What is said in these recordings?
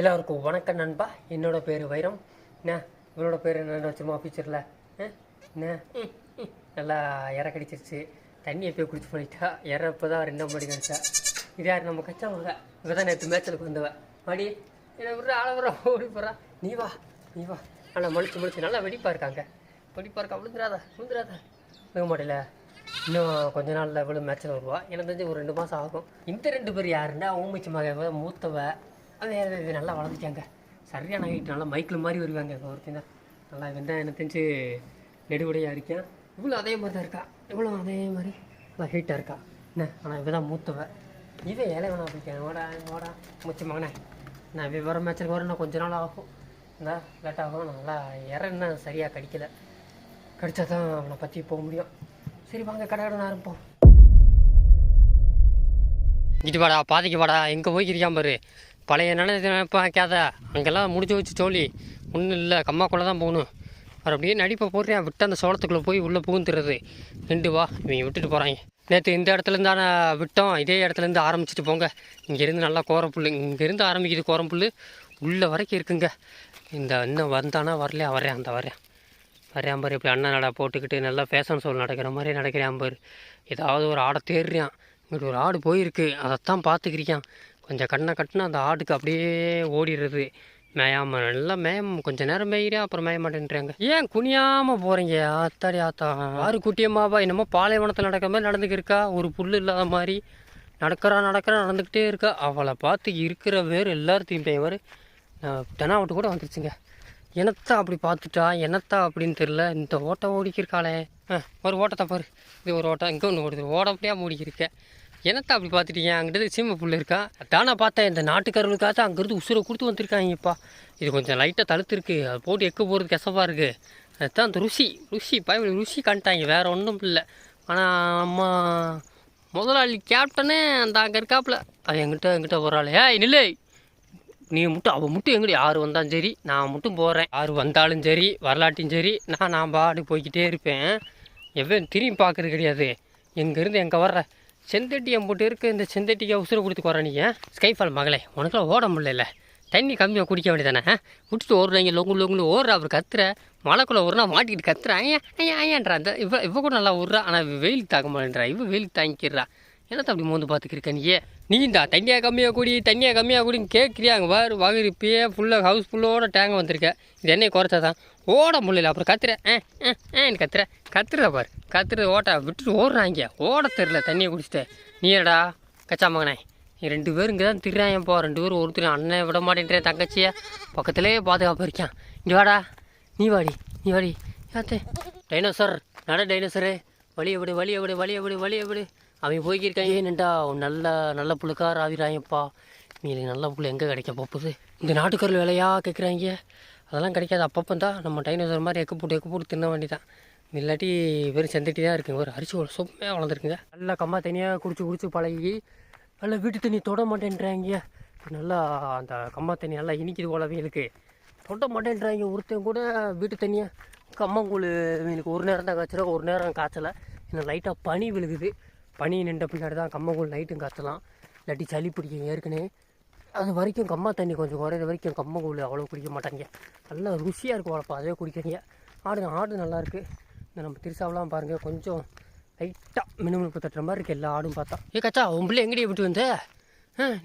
எல்லாருக்கும் வணக்கம் நண்பா. என்னோட பேர் வைரம். என்ன இவரோட பேர் என்ன வச்சுருமா ஃபியூச்சரில்? என்ன நல்லா கடிச்சிருச்சு. தண்ணி எப்போயோ குடிச்சு பண்ணிட்டா. இப்போ தான் 2 மணி கடிச்சா. இது யார்? நம்ம கச்சாவுங்க. இவ தான் நேற்று மேட்சலுக்கு வந்தவ. மடி என்ன விட்ற ஆளவரா ஓடி போகிறா. நீ வா நல்லா முழிச்சு நல்லா வெடிப்பாக இருக்காங்க. வெடிப்பாக இருக்கா. விழுந்துடாத விழுக மாட்டேல. இன்னும் கொஞ்ச நாளில் இவ்வளோ மேட்சில் வருவா. எனக்கு தெரிஞ்சு ஒரு 2 மாதம் ஆகும். இந்த 2 பேர் யாருன்னா ஊமிச்சு மக மூத்தவ. அது நல்லா வளர்ந்துட்டாங்க. சரியான ஹைட். நல்லா மைக்கிள் மாதிரி வருவாங்க. இப்போ ஒருத்தன் தான் நல்லா வெந்தா எனக்கு தெரிஞ்சு நெடுவடையாக இருக்கேன். இவ்வளோ அதே மாதிரி தான் இருக்கா. இவ்வளோ அதே மாதிரி நல்லா ஹைட்டாக இருக்கா. என்ன ஆனால் இவ தான் மூத்தவ. இவன் வேணா பிடிக்கேன். ஓடா முச்சு மகனே. நான் இவன் வர மேட்சுக்கு வரணும். கொஞ்ச நாள் ஆகும். இந்த லேட் ஆகும். நல்லா என்ன சரியாக கடிக்கலை. கடித்தா தான் அவனை பற்றி போக முடியும். சரி வாங்க கடை ஆரம்பிப்போம். இது வாடா பாதிக்கு வாடா. எங்கே போய்க்கிறியான் பாரு. பழைய நினைப்பாக்காத. அங்கெல்லாம் முடிஞ்சு வச்சு சோழி ஒன்றும் இல்லை. கம்மாக்குள்ளே தான் போகணும். அவர் அப்படியே நடிப்பை போடுறேன். விட்டு அந்த சோளத்துக்குள்ளே போய் உள்ளே புகுந்துடுறது. ரெண்டு வா இவங்க விட்டுட்டு போகிறாங்க. நேற்று இந்த இடத்துலேருந்து தானே விட்டோம். இதே இடத்துலேருந்து ஆரம்பிச்சுட்டு போங்க. இங்கேருந்து நல்லா கோரப்புல். இங்கேருந்து ஆரம்பிக்குது கோரப்புல். உள்ளே வரைக்கும் இருக்குங்க. இந்த இன்னும் வந்தானா வரலையா? வரேன் வரையான் பாரு. இப்படி அண்ணன் நடை போட்டுக்கிட்டு நல்லா ஃபேஷன் ஷோ நடக்கிற மாதிரி நடக்கிறான் பாரு. ஏதாவது ஒரு ஆடை தேடுறான். இங்கிட்டு ஒரு ஆடு போயிருக்கு. அதைத்தான் பார்த்துக்கிறியான். கொஞ்சம் கண்ணை கட்டினா அந்த ஆடுக்கு அப்படியே ஓடிடுறது. மேயாமல் நல்லா கொஞ்சம் நேரம் மேயிறா. அப்புறம் மேய மாட்டேன்றாங்க. ஏன் குனியாமல் போகிறீங்க? ஆத்தாடி ஆத்தா. ஆறு குட்டியம்மாவா என்னமோ பாலைவனத்தில் நடக்கிற மாதிரி நடந்துக்கிருக்கா. ஒரு புல் இல்லாத மாதிரி நடக்கிறா நடந்துக்கிட்டே இருக்கா. அவளை பார்த்து இருக்கிற வேறு எல்லாத்தையும் பேர் தெனாவட்டு கூட வந்துருச்சுங்க. என்னத்தா அப்படி பார்த்துட்டா என்னத்தா அப்படின்னு தெரில. இந்த ஓட்டம் ஓடிக்கிருக்காளே. ஒரு ஓட்டத்தை பாரு. இது ஒரு ஓட்டம். இங்கே ஒன்று ஓடுது. ஓடப்படியாக மூடிக்கிருக்கேன். என்னத்தா அப்படி பார்த்துட்டீங்க? அங்கிட்ட சீமை புல் இருக்கா. அதானே பார்த்தேன். இந்த நாட்டுக்காரர்களுக்காக அங்கேருந்து உசுரை கொடுத்து வந்துருக்காங்கப்பா. இது கொஞ்சம் லைட்டாக தழுத்துருக்கு. அது போட்டு எக்க போகிறது கெசப்பாக இருக்குது. அதுதான் அந்த ருசி பயப்படி ருசி காண்டாங்க. வேறு ஒன்றும் இல்லை. ஆனால் அம்மா முதலாளி கேப்டனே அந்த அங்கே இருக்காப்புல. அது எங்கிட்ட போகிறாள். நில்லை நீ மட்டும் அவள் மட்டும் எங்கடி. 6 வந்தாலும் சரி நான் மட்டும் போகிறேன். 6 வந்தாலும் சரி வரலாட்டையும் சரி நான் பாடி போய்கிட்டே இருப்பேன். எவன் திரும்பி பார்க்குறது கிடையாது. எங்கேருந்து எங்கே வர்ற செந்தட்டி போட்டு இருக்குது. இந்த செந்தட்டிக்கு உசுரை கொடுத்து போகிற நீ. ஸ்கைஃபால் மகளே உனக்குலாம் ஓட முடியல. தண்ணி கம்மியாக குடிக்க வேண்டியதானே. விட்டுட்டு ஓடுறாங்க. லொங்குன்னு ஓடுறா. அப்புறம் கத்துற மழைக்குள்ளே ஒரு நாள் மாட்டிக்கிட்டு கத்துறா. ஐயான்றா. அந்த இவ கூட நல்லா விட்றா. ஆனால் வெயிலுக்கு தாக்க மாட்டேன்றா. வெயிலுக்கு தாங்கிக்கிறா. என்னத்த அப்படி மோந்து பார்த்துக்கிருக்க நீ இந்த தண்ணியாக கம்மியாக குடின்னு கேட்குறியா? அங்கே வாரு வகுறு இப்பயே ஃபுல்லாக ஹவுஸ் ஃபுல்லோட டேங்க வந்திருக்கேன். இது என்னை குறைச்சா தான் ஓட முடியல. அப்புறம் கத்துற பாரு. கத்துறது ஓட்ட விட்டுட்டு ஓடுறாங்க. ஓட தெரில தண்ணியை குடிச்சிட்டு. நீ என்னடா கச்சா மகனே. நீ 2 பேரும் இங்கே தான் திரிறாயப்பா. 2 பேரும் ஒருத்தர் அண்ணன் விட மாட்டேன்றேன். தங்கச்சியை பக்கத்துலேயே பாதுகாப்பு இருக்கான். இங்கே வாடா. நீ வாடி யாத்தே. டைனோசர் டைனோசரு வழியை விடு. அவன் போய்க்கிருக்கான். ஏன்டா நல்ல புழுக்கார ஆவிராயப்பா. நீ நல்ல புள்ள எங்கே கிடைக்க போகுது? இந்த நாட்டுக்கருள் வேலையாக கேட்குறாங்க. அதெல்லாம் கிடைக்காது. அப்பப்போ தான் நம்ம டைனோசர் மாதிரி எக்கு போட்டு தின்ன வேண்டிதான். இல்லாட்டி வெறும் செந்துட்டி தான் இருக்குங்க. ஒரு அரிசி ஒரு சொம்மையாக வளர்ந்துருக்குங்க. நல்லா கம்மா தனியாக குடிச்சு பழகி நல்லா வீட்டு தண்ணி தொட மாட்டேன்றாங்க. நல்லா அந்த கம்மா தண்ணி நல்லா இனிக்குது போல வீலுக்கு. தொட மாட்டேன்றாங்க. ஒருத்தன் கூட வீட்டு தண்ணியாக கம்மங்கூழ் வீலுக்கு ஒரு நேரம் தான் காய்ச்சலாம். ஒரு நேரம் காய்ச்சலை. இன்னும் லைட்டாக பனி விழுகுது. பனி நின்ற பின்னாடி தான் கம்மங்கூழ் நைட்டும் காய்ச்சலாம். இல்லாட்டி சளி பிடிக்கும். ஏற்கனவே அது வரைக்கும் கம்மா தண்ணி கொஞ்சம் குறையிற வரைக்கும் கம்மங்கூழ் அவ்வளோ குடிக்க மாட்டாங்க. நல்லா ருசியாக இருக்கும் வளர்ப்பா. அதே குடிக்கிறீங்க. ஆடு நல்லாயிருக்கு. இந்த நம்ம திருசாவெலாம் பாருங்கள். கொஞ்சம் லைட்டாக மினுமினுப்பு தட்டுற மாதிரி இருக்குது எல்லா ஆடும் பார்த்தா. கச்சா உன் பிள்ளை எங்கேயே விட்டு வந்த?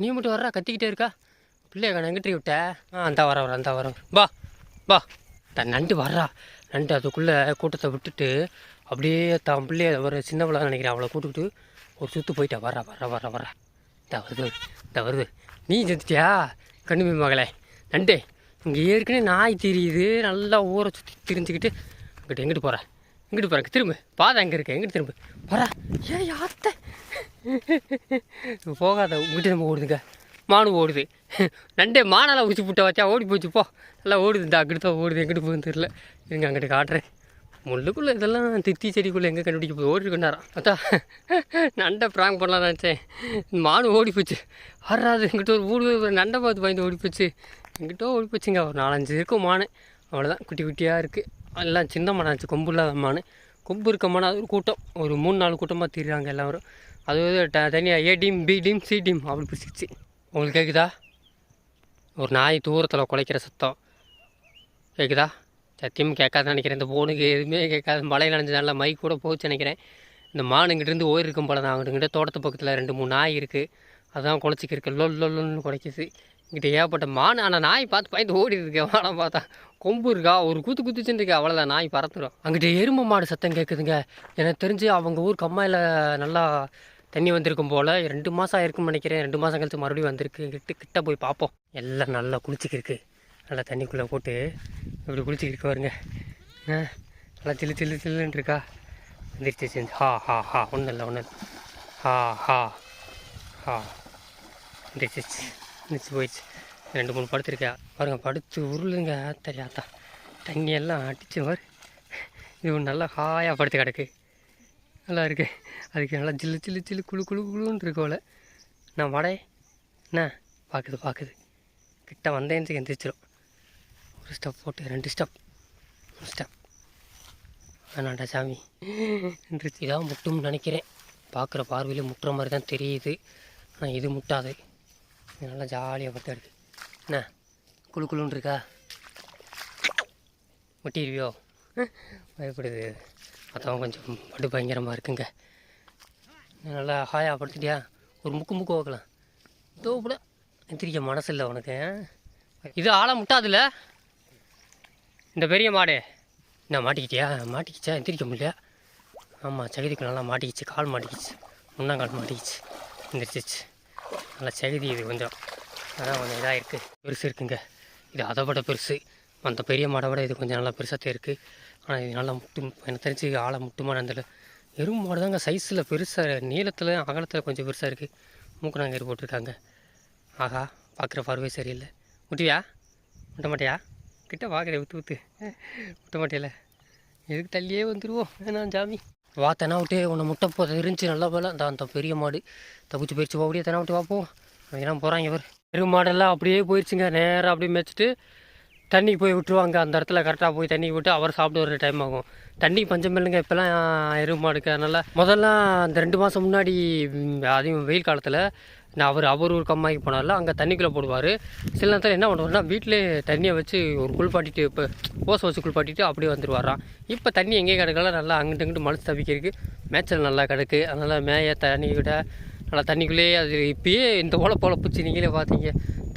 நீ மட்டும் வர்றா கத்திக்கிட்டே இருக்கா. பிள்ளைய எங்கிட்ட விட்ட? அந்த வர வா நண்டு வர்றா. நண்டு அதுக்குள்ளே கூட்டத்தை விட்டுட்டு அப்படியே தான் பிள்ளைய ஒரு சின்ன பிள்ளை நினைக்கிறேன். அவளை கூட்டுக்கிட்டு ஒரு சுற்று போயிட்டா. வர்றா. இந்த வருது. நீ செத்துட்டியா கண்ணுமி மகளே. நண்டு இங்கே ஏற்கனவே நாய் தெரியுது. நல்லா ஊரை சுற்றி திரிஞ்சுக்கிட்டு எங்கிட்டு போகிறேன் திரும்ப பாதை அங்கே இருக்கேன். எங்கிட்டு திரும்ப வரா. யாத்த போகாத. உங்ககிட்ட நம்ம ஓடுதுங்க. மானு ஓடுது. நண்டே மானெல்லாம் உச்சி புட்ட வச்சா ஓடி போச்சு. போ நல்லா ஓடுது. இந்த அங்கிட்டு தான் ஓடுது. எங்கிட்டு போகுதுன்னு தெரியல. இருங்க அங்கிட்டு காட்டுறேன். முள்ளுக்குள்ளே இதெல்லாம் தித்தி செடிக்குள்ளே எங்கே கண்டுபிடிக்க போய் ஓடிருக்கேன்னாரான். அதான் நண்டை ப்ராங்க் பண்ணலாம் நினச்சேன். மானு ஓடி போச்சு. வர்றாது. எங்கிட்ட ஒரு நண்டை பார்த்து பயந்து ஓடி போச்சு. எங்கிட்ட ஓடி போச்சுங்க. ஒரு 4-5 இருக்கும் மானு. அவ்வளோதான். குட்டியாக இருக்குது. எல்லாம் சின்ன மானாச்சு. கொம்பு இல்லாத மானு. கொம்பு இருக்க மானு. அது ஒரு கூட்டம். ஒரு 3-4 கூட்டமாக திரிறாங்க எல்லோரும். அது தனியாக A team B team C team அப்படி பிடிச்சிச்சு. உங்களுக்கு கேட்குதா? ஒரு நாய் தூரத்தில் குலைக்கிற சத்தம் கேட்குதா? சத்தியமும் கேட்காதுன்னு நினைக்கிறேன். இந்த ஃபோனுக்கு எதுவுமே கேட்காது. மழை நனைஞ்சனால மைக் கூட போச்சு நினைக்கிறேன். இந்த மான் இங்கிட்டேருந்து ஓயிருக்கும் போல தான். அங்கிட்ட தோட்டத்து பக்கத்தில் 2-3 நாய் இருக்குது. அதுதான் குலைச்சிக்கிருக்கு. லொல்லொல்லுன்னு குலைக்குது. இங்கிட்ட ஏகப்பட்ட மான். ஆனால் நாய் பார்த்து பயந்து ஓடி இருக்கு. வானம் பார்த்தா கொம்பு இருக்கா, ஒரு குத்துச்சுன்னு இருக்கா, அவ்வளோதான், நாய் பறந்துடும். அங்கிட்ட எருமை மாடு சத்தம் கேட்குதுங்க. எனக்கு தெரிஞ்சு அவங்க ஊர் கம்மாயில் நல்லா தண்ணி வந்திருக்கும் போல். 2 மாதம் ஆயிருக்குன்னு நினைக்கிறேன். 2 மாதம் கழிச்சு மறுபடியும் வந்திருக்கு. கிட்ட போய் பார்ப்போம். எல்லாம் நல்லா குளிச்சிக்கிருக்கு. நல்லா தண்ணிக்குள்ளே போட்டு இப்படி குளிச்சிக்கிட்டு வருங்க. நல்லா சில்லுன்னு இருக்கா. வந்துருச்சு செஞ்சு ஹா ஒன்றும் இல்லை ஹா வந்துருச்சு போயிடுச்சு. 2-3 படுத்துருக்கா பாருங்க. படுத்து உருளுங்க. ஆத்தா தண்ணியெல்லாம் அடிச்சு பாரு. இது ஒன்று நல்லா ஹாயாக படுத்து கிடக்கு. நல்லா இருக்குது. அதுக்கு நல்லா ஜில்லு குழுன்னு இருக்கோல. நான் வடை என்ன பார்க்குது கிட்ட வந்தேன்னு எந்திரிச்சிடும். ஒரு ஸ்டெப் போட்டு 2 ஸ்டெப் வேணாண்டா சாமி எந்திரிச்சு. இதான் முட்டும்னு நினைக்கிறேன். பார்க்குற பார்வையில் முட்டுற மாதிரி தான் தெரியுது. ஆனால் இது முட்டாது. இது நல்லா ஜாலியாக படுத்து எடுக்கு. என்ன குழுன்னு இருக்கா? முட்டிடுவியோ? பயப்படுது. அதான் கொஞ்சம் படு பயங்கரமாக இருக்குங்க. நல்லா ஹாயாக படுத்துட்டியா? ஒரு முக்கு வைக்கலாம். தோப்புல எந்திரிக்க மனசு இல்லை உனக்கு. இது ஆளை முட்டாதுல்ல இந்த பெரிய மாடு. என்ன மாட்டிக்கிச்சா? எந்திரிக்க முடியல. ஆமாம், சகதிக்கு நல்லா மாட்டிக்கிச்சு. கால் மாட்டிக்கிச்சு, முன்னாங்கால் மாட்டிக்கிச்சு. எந்திரிச்சிச்சு. நல்லா சகதி. இது கொஞ்சம் அதான் கொஞ்சம் இதாக இருக்குது. பெருசு இருக்குங்க. இது அதை விட பெருசு. அந்த பெரிய மாடை விட இது கொஞ்சம் நல்லா பெருசாக இருக்குது. ஆனால் இது நல்லா எனக்கு தெரிஞ்சு ஆளை முட்டுமான அந்த எறும்பு மாடு தாங்க சைஸில் பெருசாக, நீளத்தில் அகலத்தில் கொஞ்சம் பெருசாக இருக்குது. மூக்கணாங்கயிறு போட்டிருக்காங்க. ஆஹா, பார்க்குற பார்வை சரியில்லை. முட்ட மாட்டியா? கிட்ட பார்க்குறேன். ஊற்று முட்ட மாட்டியல. எதுக்கு தள்ளியே வந்துடுவோம். நான் சாமி வா தெனாவிட்டே உன்னை முட்டை போதை இருந்துச்சு. நல்லா போல அந்த பெரிய மாடு தப்பிச்சு போயிடுச்சு. அப்படியே தெனாவிட்டு வாப்போம். அதெல்லாம் போகிறாங்க. இவர் எருவு மாடெல்லாம் அப்படியே போயிடுச்சுங்க. நேராக அப்படியே மேய்ச்சிட்டு தண்ணிக்கு போய் விட்டுருவாங்க. அந்த இடத்துல கரெக்டாக போய் தண்ணிக்கு விட்டு அவர் சாப்பிட்டு ஒரு டைம் ஆகும். தண்ணி பஞ்சம் இல்லைங்க இப்போல்லாம் எருவு மாடுக்கு. அதனால் முதல்லாம் அந்த 2 மாதம் முன்னாடி அதையும் வெயில் காலத்தில் அவர் ஒரு கம்மாய்க்கு போனார்ல, அங்கே தண்ணிக்குள்ளே போடுவார். சில நேரத்தில் என்ன பண்ணுவார்னா வீட்டிலே தண்ணியை வச்சு ஒரு குளிப்பாட்டிட்டு இப்போ ஓசை வச்சு குளிப்பாட்டிட்டு அப்படியே வந்துடுவாராம். இப்போ தண்ணி எங்கேயும் கிடக்கல. நல்லா அங்கிட்டு மனசு தவிக்கிறதுக்கு மேய்ச்சல் நல்லா கிடக்கு. அதனால் மேய தண்ணி விட நல்லா தண்ணிக்குள்ளேயே அது இப்போயே இந்த போல பூச்சி நீங்களே பார்த்தீங்க.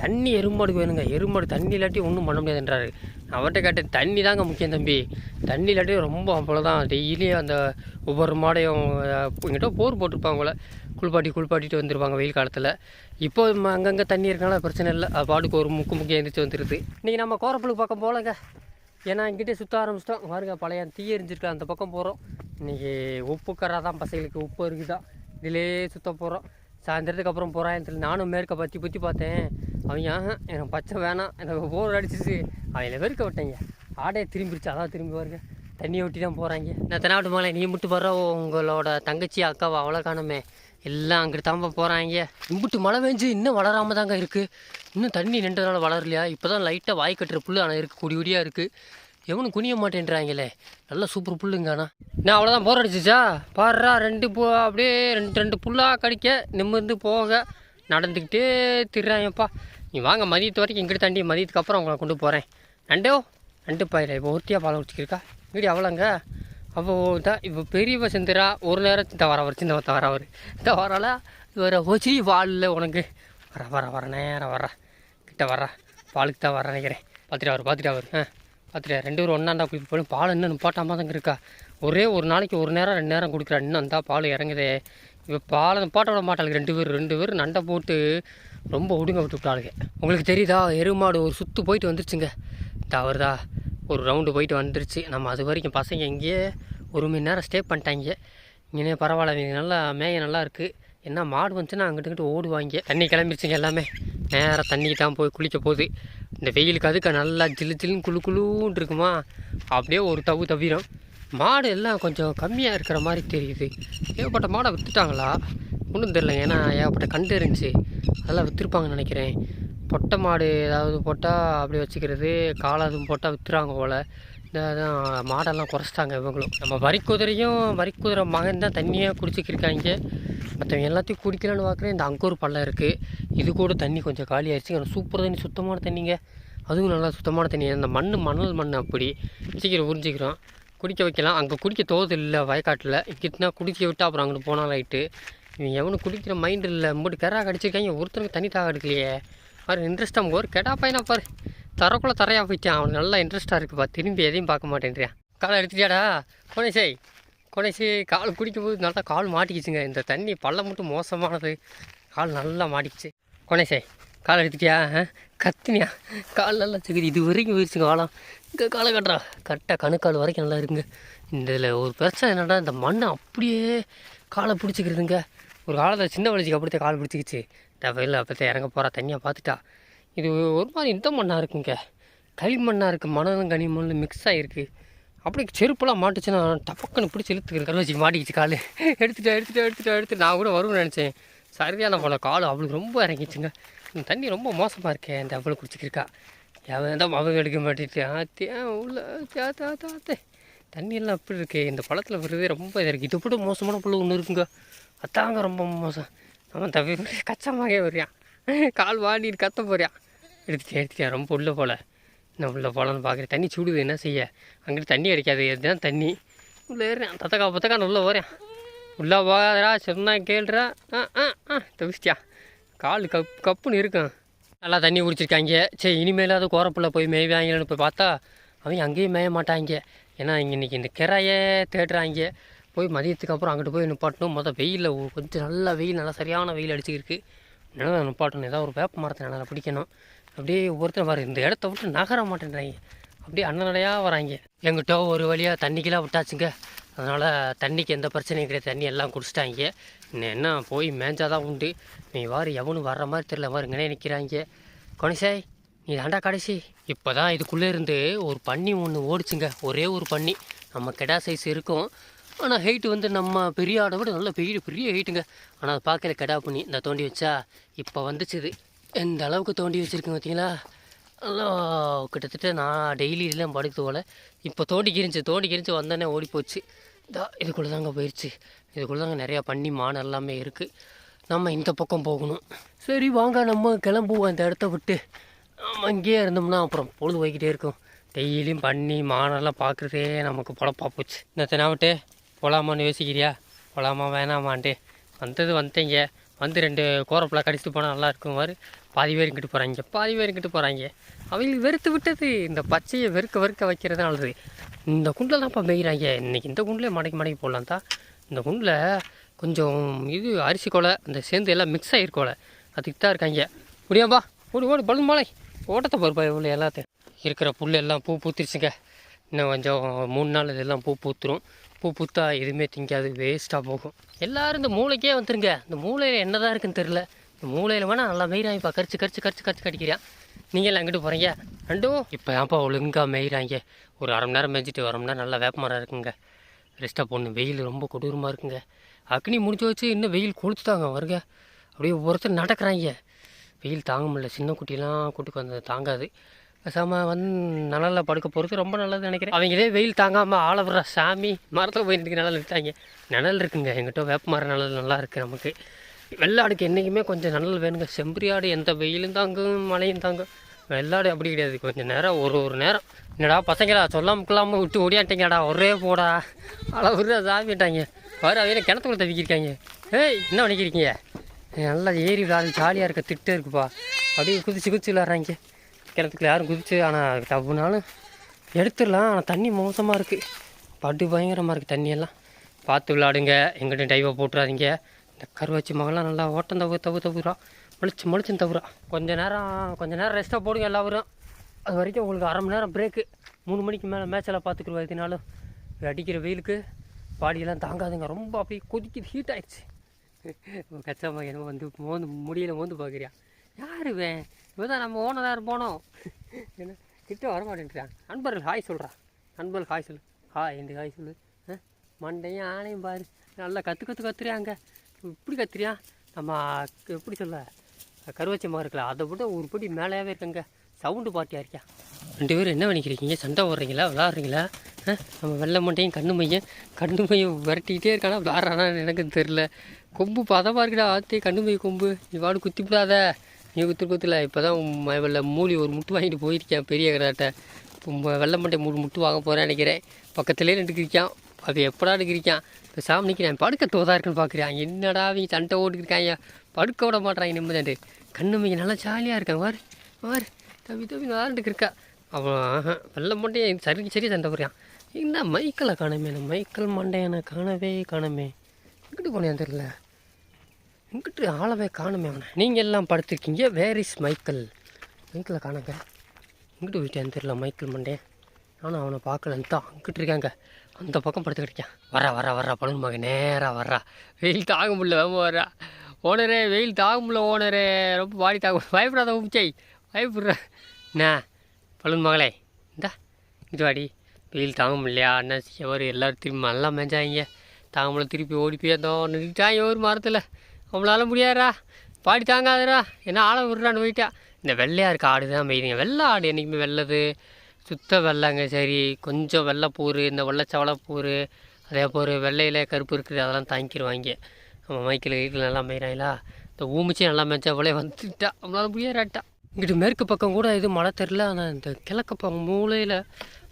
தண்ணி எருமாடுக்கு வேணுங்க. எருமாடு தண்ணி இல்லாட்டி ஒன்றும் பண்ண முடியாதுன்றாரு. அவர்கிட்ட கேட்டேன், தண்ணி தாங்க முக்கியம் தம்பி. தண்ணி இல்லாட்டி ரொம்ப அவ்வளோதான். டெய்லியும் அந்த ஒவ்வொரு மாடையும் இங்கிட்ட போர் போட்டிருப்பாங்கள குளிப்பாட்டிட்டு வந்துடுவாங்க வெயில் காலத்தில். இப்போ அங்கங்கே தண்ணி இருக்கனால பிரச்சனை இல்லை. அது பாட்டுக்கு ஒரு முக்கு எழுந்திரிச்சு வந்துடுது. இன்றைக்கி நம்ம கோரப்புலுக்கு பக்கம் போகலங்க. ஏன்னா இங்கிட்டே சுற்ற ஆரம்பிச்சிட்டோம். பாருங்க, பழைய தீ எரிஞ்சிருக்கா அந்த பக்கம் போகிறோம். இன்றைக்கி உப்பு கரை தான் பசங்களுக்கு. உப்பு இருக்குதான். இதிலே சுற்ற போகிறோம். சாயந்தரத்துக்கு அப்புறம் போகிறான்னு சொல்லி நானும் மேற்க பற்றி பார்த்தேன். அவங்க எனக்கு பச்சை வேணாம், எனக்கு போர் அடிச்சிச்சு. அவங்கள வெறுக்க விட்டேங்க. ஆடையை திரும்பிடுச்சு. அதான் திரும்பி பாருங்க, தண்ணியை ஒட்டி தான் போகிறாங்க. நான் தெனாவட்டு மலை நீ மட்டும் வர்ற உங்களோட தங்கச்சி அக்காவை அவ்வளோ காணுமே. எல்லாம் அங்கிட்டு தாம்ப போகிறாங்க. இம்புட்டு மழை பெஞ்சு இன்னும் வளராமல் தாங்க இருக்குது. இன்னும் தண்ணி நின்றதுனால வளரலையா? இப்போ தான் லைட்டாக வாய் கட்டுற புல் ஆனால் இருக்குது, கொடியாக இருக்குது. எவனும் குனிய மாட்டேன்றாங்களே. நல்லா சூப்பர் புல்லுங்க. ஆனால் நான் அவ்வளோதான் போர் அடிச்சிச்சா பாடுறா. 2 அப்படியே 2 புல்லாக கடிக்க நிமிர்ந்து போக நடந்துக்கிட்டே திடுறாங்கப்பா. நீ வாங்க மதியத்து வரைக்கும் இங்கிட்ட தாண்டி மதியத்துக்கு அப்புறம் உங்களை கொண்டு போகிறேன். நண்டு பாயில இப்போ ஒருத்தியாக பால் குடிச்சிருக்கா இங்கடி அவ்வளோங்க. அப்போ தான் இப்போ பெரியவ செந்துரா ஒரு நேரம் சின்ன வரவர் இந்த வரால வர ஓச்சி பாலில் உனக்கு வர நேரம் வர்ற கிட்ட வர்ற பாலுக்கு தான் வர நினைக்கிறேன். பார்த்துட்டு அவர் பார்த்துட்டு 2 பேரும் ஒன்றாண்டா குளிக்க போய் பால் இன்னும் நிப்பாட்டாமல் தாங்க இருக்கா. ஒரே ஒரு நாளைக்கு 1 நேரம் 2 நேரம் குடிக்கிறா. இன்னும் அந்த பால் இறங்குதே. இப்போ பாலை நிப்பாட்ட விட மாட்டாளுங்க. 2 பேர் நண்டை போட்டு ரொம்ப ஒடுங்க விட்டு விட்டாளுங்க. உங்களுக்கு தெரியுதா, எருமாடு ஒரு சுற்று போயிட்டு வந்துருச்சுங்க. தவறுதா ஒரு ரவுண்டு போயிட்டு வந்துருச்சு. நம்ம அது வரைக்கும் பசங்க இங்கேயே 1 மணி நேரம் ஸ்டே பண்ணிட்டாங்க. இங்கே பரவாயில்ல, நல்லா மேய நல்லா இருக்குது. என்ன மாடு வந்துச்சுன்னா அங்கிட்டு ஓடுவாங்க. தண்ணி கிளம்பிடுச்சுங்க. எல்லாமே நேராக தண்ணிக்கு தான் போய் குளிக்க போகுது. இந்த வெயிலுக்கு அதுக்கு நல்லா ஜில்லுன்னு குழுன்னு இருக்குமா. அப்படியே ஒரு தவிரும். மாடு எல்லாம் கொஞ்சம் கம்மியாக இருக்கிற மாதிரி தெரியுது. ஏகப்பட்ட மாடை விற்றுட்டாங்களா ஒன்றும் தெரில. ஏன்னா ஏகப்பட்ட கண்டு இருந்துச்சு, அதெல்லாம் விற்றுருப்பாங்கன்னு நினைக்கிறேன். பொட்டை மாடு ஏதாவது போட்டால் அப்படி வச்சுக்கிறது, காலை அதுவும் போட்டால் விற்றுறாங்க போல். இந்த மாடெல்லாம் குறைச்சிட்டாங்க இவங்களும். நம்ம வரிக்குதிரை மகன் தான் தண்ணியாக குடிச்சிக்கிருக்காங்க. மற்றவங்க எல்லாத்தையும் குடிக்கலான்னு பார்க்குறேன். இந்த அங்கே ஒரு பள்ளம் இருக்குது, இது கூட தண்ணி கொஞ்சம் காலி ஆயிடுச்சு. சூப்பர் தண்ணி, சுத்தமான தண்ணிங்க. அதுவும் நல்லா சுத்தமான தண்ணி. அந்த மணல் மண் அப்படி சீக்கிரம் உறிஞ்சிக்கிறோம், குடிக்க வைக்கலாம். அங்கே குடிக்க தோது இல்லை வயக்காட்டில். இங்கிட்டுனா குடிக்க விட்டு அப்புறம் அங்கிட்டு போனால் லைட்டு. இவன் எவனும் குடிக்கிற மைண்டு இல்லை. மூட்டு கெரா கடிச்சிருக்காங்க. ஒருத்தனுக்கு தண்ணி தாக எடுக்கலையே. பாரு இன்ட்ரெஸ்ட்டாக ஒரு கெடா பையனா பாரு, தரக்குள்ளே தரையாக போயிட்டான். அவனுக்கு நல்லா இன்ட்ரெஸ்ட்டாக இருக்குப்பா. திரும்பி எதையும் பார்க்க மாட்டேன்றியா. காலை எடுத்துட்டியாடா கொனைசை கால் குடிக்கும் போது நல்லா கால் மாட்டிக்கிச்சுங்க. இந்த தண்ணி பள்ளம் மட்டும் மோசமானது, கால் நல்லா மாட்டிக்கிச்சு. கொனைசை காலை எடுத்துட்டியா? கத்தினியா? கால் நல்லா சிக்குது. இது வரைக்கும் போயிடுச்சுங்க காலம். இங்கே காலை கரெக்டாக கணுக்கால் வரைக்கும் நல்லா இருக்குங்க. இந்த இதில் ஒரு பிரச்சனை என்னடா, இந்த மண் அப்படியே காலை பிடிச்சிக்கிறதுங்க. ஒரு காலத்தில் சின்ன வலிச்சுக்கு அப்படித்தான் கால் பிடிச்சிக்கிச்சு. வெயில் அப்போத்தான் இறங்க போகிறா, தண்ணியாக பார்த்துட்டா. இது ஒரு மாதிரி இந்த மண்ணாக இருக்குங்க, களிமண்ணாக இருக்குது. மணலும் கனிமண்ணும் மிக்ஸ் ஆகிருக்கு. அப்படி செருப்பெல்லாம் மாட்டுச்சுன்னா டப்பக்குன்னு பிடிச்சி இழுத்துக்கிறேன். கல் வச்சு மாட்டிக்கிச்சு கால். எடுத்துட்டு நான் கூட வருவேன்னு நினச்சேன். சரியான போல் கால் அவளுக்கு ரொம்ப இறங்கிச்சுங்க. இந்த தண்ணி ரொம்ப மோசமாக இருக்கேன். இந்த அவளை குடிச்சிக்கிருக்கா. எவன் தான் அவங்க எடுக்க மாட்டேட்டு உள்ள ஆத்தே. தண்ணியெல்லாம் அப்படி இருக்கு. இந்த பழத்தில் வருதே ரொம்ப இதாக இருக்குது. இதை விட மோசமான புல் ஒன்று இருக்குங்க, அத்தாங்க ரொம்ப மோசம். அவன் தவிர கச்சமாகவே வரியான், கால் வாடிட்டு கத்த போறியான். எடுத்துட்டேன் ரொம்ப உள்ள போல். நான் உள்ள போகலான்னு பார்க்குறேன். தண்ணி சுடுது, என்ன செய்ய? அங்கிட்டு தண்ணி அடிக்காது, இதுதான் தண்ணி. உள்ளே ஏறுறேன், பத்தக்கான்னு உள்ளே வரேன். உள்ளே போகாதரா சொன்னா கேள்றா. தவிச்சிட்டியா? கால் கப்புன்னு இருக்கும். நல்லா தண்ணி குடிச்சிருக்காங்க. சரி இனிமேலாவது கோரப்புள்ள போய் மேய்வாங்கன்னு போய் பார்த்தா அவங்க அங்கேயும் மேய மாட்டாங்க. ஏன்னா இன்றைக்கி இந்த கிராயை தேடுறாங்க. போய் மதியத்துக்கு அப்புறம் அங்கிட்டு போய் நிப்பாட்டணும். வெயிலில் கொஞ்சம் நல்லா வெயில், நல்லா சரியான வெயில் அடிச்சுக்கிருக்கு. நினைவு நிப்பாட்டணும். ஏதாவது ஒரு வேப்ப மரத்தை நல்லா பிடிக்கணும். அப்படியே ஒவ்வொருத்தரும் வர இந்த இடத்த விட்டு நகர மாட்டேன்றாங்க. அப்படியே அண்ணனடையாக வராங்க. எங்கிட்ட ஒரு வழியாக தண்ணிக்கெல்லாம் விட்டாச்சுங்க. அதனால் தண்ணிக்கு எந்த பிரச்சனையும் கிடையாது. தண்ணி எல்லாம் குடிச்சிட்டாங்க. இன்னும் என்ன போய் மேய்ஞ்சாதான் உண்டு. நீ வாரு எவனும் வர்ற மாதிரி தெரியல. வாருங்கன்னே நிற்கிறாங்க. கொனிசாய் நீ தாண்டா கடைசி. இப்போ தான் இதுக்குள்ளே இருந்து ஒரு பன்னி ஒன்று ஓடிச்சுங்க. ஒரே ஒரு பன்னி. நம்ம கெடா சைஸ் இருக்கும், ஆனால் ஹைட்டு வந்து நம்ம பெரிய ஆடை விட நல்ல பெரிய ஹைட்டுங்க. ஆனால் அதை பார்க்கல கெடா பண்ணி. இந்த தோண்டி வச்சா இப்போ வந்துச்சுது. எந்த அளவுக்கு தோண்டி வச்சுருக்குங்க பார்த்தீங்களா? நல்லா கிட்டத்தட்ட நான் டெய்லி இதெல்லாம் படுத்து போல். இப்போ தோண்டி கிரிஞ்சு வந்தோடனே ஓடி போச்சு. இதுக்குள்ளே தாங்க போயிடுச்சு. இதுக்குள்ளே தாங்க நிறையா பன்னி மான் எல்லாமே இருக்குது. நம்ம இந்த பக்கம் போகணும். சரி வாங்க நம்ம கிளம்புவோம் இந்த இடத்த விட்டு. நம்ம இங்கேயே இருந்தோம்னா அப்புறம் பொழுது போய்கிட்டே இருக்கும். டெய்லியும் பன்னி மானெல்லாம் பார்க்குறதே நமக்கு பொழப்பாக போச்சு. இந்த தெனாவிட்டு போகலாமான்னு யோசிக்கிறியா? போகலாமா வேணாமான்ட்டு வந்துட்டீங்க. வந்து 2 கோரப்பெல்லாம் கடிச்சிட்டு போனால் நல்லா இருக்கும். மாதிரி பாதி பேர் இங்கிட்டு போகிறாங்க. அவங்களுக்கு வெறுத்து விட்டது. இந்த பச்சையை வெறுக்க வைக்கிறது நல்லது. இந்த குண்டில் தான்ப்பா மேய்கிறாங்க. இன்றைக்கி இந்த குண்டில் மடக்கி போடலாம் தான். இந்த குண்டில் கொஞ்சம் இது அரிசி கொலை அந்த சேர்ந்து எல்லாம் மிக்ஸ் ஆகிருக்கோலை, அதுக்கு தான் இருக்காங்க. முடியாம்பா ஓடி பலூன் மாலை ஓட்டத்தை பொறுப்பா இவ்வளோ எல்லாத்தையும் இருக்கிற புல் எல்லாம் பூ பூத்திருச்சுங்க. இன்னும் கொஞ்சம் 3 நாள் இதெல்லாம் பூ பூத்துரும். பூ பூத்தா எதுவுமே திங்காது, வேஸ்ட்டாக போகும். எல்லோரும் இந்த மூளைக்கே வந்துருங்க. இந்த மூளையில் என்ன தான் இருக்குன்னு தெரில. இந்த மூளையில் வேணால் நல்லா மெய்கிறாங்கப்பா. கரிச்சு கடிக்கிறான். நீங்கள் எல்லாம் எங்கிட்டு போகிறீங்க? ரெண்டும் இப்போ ஏன்ப்பா ஒழுங்காக மேய்கிறாங்க. ஒரு 1/2 மணி நேரம் மேய்ஞ்சிட்டு 1/2 மணி நேரம் நல்லா வேப்ப மரம் இருக்குங்க, ரெஸ்ட்டாக போடணும். வெயில் ரொம்ப கொடூரமாக இருக்குங்க. அக்னி முடிச்சு வச்சு இன்னும் வெயில் கொளுத்துட்டாங்க வருங்க. அப்படியே ஒருத்தர் நடக்கிறாங்க. வெயில் தாங்க முடியல. சின்ன குட்டியெல்லாம் கூட்டுக்கு வந்தது தாங்காது. பேசாமல் வந்து நிழலில் படுக்க போகிறது ரொம்ப நல்லதுன்னு நினைக்கிறேன். அவங்களே வெயில் தாங்காமல் ஆள விடுற சாமி மரத்தில் போயிட்டு நிழல் எடுத்தாங்க. நிழல் இருக்குங்க எங்கிட்ட, வேப்ப மரம் நிழல் நல்லா இருக்குது நமக்கு. வெள்ளாடுக்கு என்றைக்குமே கொஞ்சம் நிழல் வேணுங்க. செம்பரியாடு எந்த வெயிலும் தாங்கும் மழையும் தாங்கும். வெள்ளாடு அப்படி கிடையாது. கொஞ்சம் நேரம் ஒரு நேரம் என்னடா பசங்களா சொல்லாமல் விட்டு ஓடியாட்டிங்கடா, ஒரே போடா அளவுடா சாமிட்டாங்க. பாரு அவங்க கிணத்துக்குள்ள தவிக்கிருக்காங்க. என்ன நினைக்கிறீங்க? நல்லா ஏறி விளாடு ஜாலியாக இருக்க திட்டு இருக்குப்பா. அப்படியே குதிச்சு விளாட்றாங்க கிணத்துக்குள்ள. யாரும் குதிச்சு ஆனால் தப்புனாலும் எடுத்துடலாம். ஆனால் தண்ணி மோசமாக இருக்குது, படு பயங்கரமாக இருக்குது தண்ணியெல்லாம். பார்த்து விளாடுங்க, எங்கிட்ட டைவை போட்டுறாதீங்க. இந்த கருவாச்சி மகள்லாம் நல்லா ஓட்டம் தவுறா, முளைச்சும் தவுறா. கொஞ்சம் நேரம் ரெஸ்ட்டாக போடுங்க எல்லாரும். அது வரைக்கும் உங்களுக்கு 1/2 மணி நேரம் பிரேக்கு. 3 மணிக்கு மேலே மேட்செல்லாம் பார்த்துக்குருவா. இதனாலும் அடிக்கிற வெயிலுக்கு பாடியெல்லாம் தாங்காதுங்க. ரொம்ப அப்படியே கொதிக்குது, ஹீட் ஆகிடுச்சு. கச்சாமா என்னமோ வந்து முடியல பார்க்குறியா? யார் இவன் தான் நம்ம ஓனராக போனோம். என்ன கிட்ட வரமாட்டேன்றான். நண்பர்கள் ஹாய் சொல்கிறா. நண்பர்கள் ஹாய் சொல்லு. இந்த ஹாய் சொல்லு. மண்டையும் ஆணையும் பாரு நல்லா கற்றுறாங்க. இப்படி கத்துறியா? நம்ம எப்படி சொல்ல, கருவச்சி மரம் இருக்குல்ல, அதை விட ஒரு படி மேலேயாவே இருக்குங்க. சவுண்டு பார்ட்டியாக இருக்கியா? 2 பேரும் என்ன பண்ணிக்கிறீங்க? சண்டை போடுறீங்களா, விளாட்றீங்களா? நம்ம வெள்ளை மண்டையும் கண்ணு மையம் விரட்டிக்கிட்டே இருக்கானா, விளாட்றானான்னு எனக்கு தெரில. கொம்பு பதமாக இருக்குடா, ஆத்தே கண்ணு மைய கொம்பு. நீ வாடு குத்தி விடாத, நீ குத்துல. இப்போ தான் வெள்ளை மூலி ஒரு முட்டு வாங்கிட்டு போயிருக்கேன் பெரிய கடாட்டை. இப்போ வெள்ளை மண்டை முட்டு வாங்க போகிறேன்னு நினைக்கிறேன். பக்கத்துலேயே நின்றுக்கிறிக்கான். அது எப்படா எடுக்கிறிக்கான்? இப்போ சாமி நிற்கிறேன், படுக்க தோதா இருக்குன்னு பார்க்குறேன். என்னடா அவங்க சண்டை ஓட்டுக்கிருக்காங்க, படுக்க விட மாட்டாங்க நிம்மதியாண்டு. கண்ணு மைய நல்லா ஜாலியாக இருக்கான். வாரு தவி விளாண்டுக்கு இருக்கா. அவன் வெள்ளை மண்டையை சரி சண்டை போடுறான். என்ன மைக்கிளை காணமே, மைக்கேல் மண்டையனை காணவே. இங்கிட்டு போனேன் தெரில, இங்கிட்டு ஆளவே காணுமே அவனை. நீங்கள் எல்லாம் படுத்துருக்கீங்க, வேர் இஸ் மைக்கிளை காணங்க. இங்கிட்டு போயிட்டேன்னு தெரில மைக்கேல் மண்டையன். நானும் அவனை பார்க்கலன்னு தான் அங்கிட்டு இருக்காங்க. அந்த பக்கம் படுத்துக்கிட்டேன். வரா பழனு மகன் நேராக வர்றா. வெயில் தாங்க முடியல, வேமா வர்றா. ஓனரே வெயில் தாங்க முடியல ஓனரே, ரொம்ப பாடி தாங்க பயப்படாத உச்சை, பயப்படுற என்ன பழனு மகளே. இந்தா இது வாடி. வெயில் தாங்க முடியலையா? என்ன செய்யவர் எல்லோரும் திரும்பி நல்லா மேஞ்சாங்க. தாங்க முடியல, திருப்பி ஓடி போய் நின்றுட்டாங்க ஒரு மரத்தில். அவங்களால முடியாதா, பாடி தாங்காதரா, என்ன ஆளை விட்றான்னு போயிட்டா. இந்த வெள்ளையாக இருக்க ஆடு தான் மெய்துங்க. வெள்ளை ஆடு என்றைக்குமே வெள்ளது சுத்த வெள்ளைங்க. சரி கொஞ்சம் வெள்ளைப்பூர், இந்த வெள்ளைச்சவளைப்பூர், அதே போல் வெள்ளையில் கருப்பு இருக்குது, அதெல்லாம் தாங்கிடுவாங்க. நம்ம மைக்கில் நல்லா மேய்றாங்களா. இந்த ஊமிச்சு நல்லா மேய்ச்சா அவளே வந்துட்டா, நம்மளால முடியாட்டான். இங்கிட்டு மேற்கு பக்கம் கூட இது மழை தெரில, ஆனால் இந்த கிழக்கு பக்கம் மூலையில்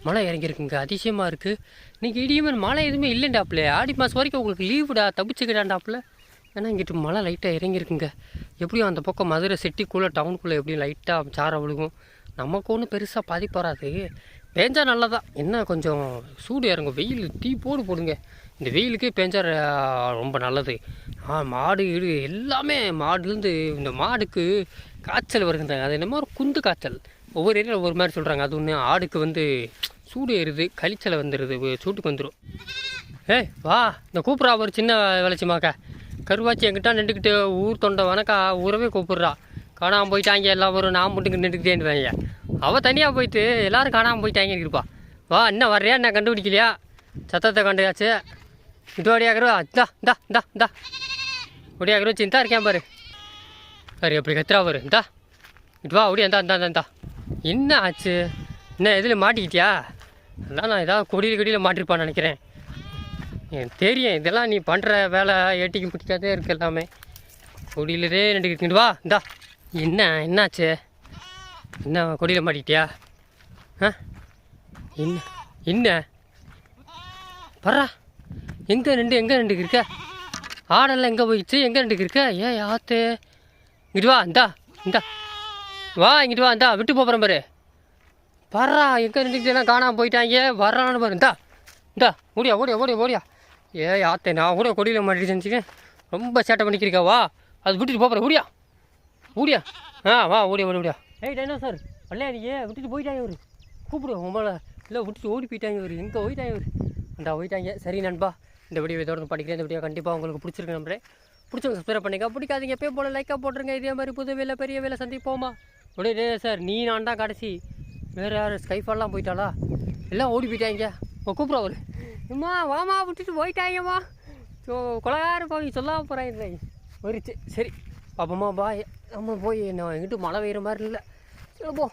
மழை இறங்கியிருக்குங்க. அதிசயமாக இருக்குது. இன்றைக்கி இடியுமே மழை எதுவுமே இல்லைண்டாப்புல. ஆடி மாதம் வரைக்கும் உங்களுக்கு லீவுடா, தப்பிச்சுக்கிட்டாண்டாப்புல. ஏன்னா இங்கிட்டு மழை லைட்டாக இறங்கியிருக்குங்க. எப்படியும் அந்த பக்கம் மதுரை சிட்டிக்குள்ளே டவுனுக்குள்ளே எப்படியும் லைட்டாக சாரை விழுகும். நமக்கு ஒன்றும் பெருசாக பாதிப்பு வராது. பேஞ்சா நல்லதான். என்ன கொஞ்சம் சூடு இறங்கும். வெயில் தீ போடுங்க. இந்த வெயிலுக்கே பேஞ்சா ரொம்ப நல்லது. மாடு ஈடு எல்லாமே மாடுலேருந்து இந்த மாடுக்கு காய்ச்சல் வருதுன்றாங்க. அது என்னமோ ஒரு குந்து காய்ச்சல், ஒவ்வொரு ஏரியாவில் ஒவ்வொரு மாதிரி சொல்கிறாங்க. அது ஒன்று ஆடுக்கு சூடு ஏறுது, கழிச்சலை வந்துடுது, சூட்டுக்கு வந்துடும். வா இந்த கூப்பிட்றா ஒரு சின்ன விளைச்சிமாக்கா. கருவாச்சி என்கிட்ட நின்றுக்கிட்டு ஊர் தொண்டை வணக்கா ஊரவே கூப்பிட்றா. காணாமல் போயிட்டாங்க எல்லாம் வரும், நான் மட்டும் நின்றுக்கிட்டேன்னுவாங்க. அவள் தனியாக போயிட்டு எல்லோரும் காணாமல் போயிட்டாங்கன்னு இருப்பா. வா இன்னும் வர்றியா, என்ன கண்டுபிடிக்கலையா? சத்தத்தை கண்டுயாச்சு. இது ஓடியாகிறோ, இந்தா ஓடியாகிறோ, சிந்தா இருக்கேன் பாரு. சரி எப்படி கத்துறா பாரு. இந்தா இது வா ஓடியா, இந்தா என்ன ஆச்சு? என்ன எதில் மாட்டிக்கிட்டியா? அதான் நான் ஏதாவது கொடியில் மாட்டிருப்பான்னு நினைக்கிறேன். எனக்கு தெரியும் இதெல்லாம் நீ பண்ணுற வேலை ஏட்டிக்கு பிடிக்காதே இருக்குது எல்லாமே. கொடியிலே நின்றுக்கிட்டு வா. இந்தா என்னாச்சு? என்ன கொடியில் மாட்டிக்கிட்டியா? என்ன வர்றா? எங்கே நின்று இருக்க? ஆடெல்லாம் எங்கே போயிடுச்சு? எங்கே இருக்க? ஆத்து இங்கிட்டு வா. இந்தா வா, இங்கிட்டு வா. இந்தா விட்டு போகிறேன் பாரு. வர்றா, எங்கே நின்றுக்கிட்டேன்னா காணாமல் போயிட்டாங்க. வர்றான்னு பாரு. இந்தா ஓடியா. ஆத்தே நான் கூட கொடியில் மாட்டிட்டு செஞ்சுக்கேன். ரொம்ப சேட்டை பண்ணிக்கிருக்கா. வா அது விட்டுட்டு போகிறேன். ஓடியா. வா ஓடியா. டைனோசர் வள்ளையாடியே விட்டுட்டு போயிட்டாங்க. ஒரு கூப்பிடுவோம் உங்களை இல்லை, விட்டுட்டு ஓடி போயிட்டாங்க. ஒரு எங்கே போயிட்டாங்க. சரி நண்பா, இந்த வீடியோ தொடர்ந்து படிக்கிறேன். இந்த வீடியோ கண்டிப்பாக உங்களுக்கு பிடிச்சிருக்கு நம்புறேன். பிடிச்சவங்க சப்ஸ்கிரைப் பண்ணிக்க, பிடிக்காதீங்க எப்போ போல லைக்காக போட்டுருங்க. இதே மாதிரி புது வேலை பெரிய வேலை சந்திப்போமா. உடனே சார் நீ நான் தான் கடைசி, வேறு யார் ஸ்கைஃபால்லாம் போயிட்டாளா? எல்லாம் ஓடி போயிட்டாங்க. கூப்பிட்றா ஒரு அம்மா வாமா விட்டுட்டு போயிட்டாங்கம்மா. கொலகார போய் சொல்லாமல் போகிறாங்க. வருச்சு சரி பாப்பம்மா பாய். நம்ம போய் என்ன எங்கிட்ட மழை பெய்கிற மாதிரி இல்லை. சரி போ.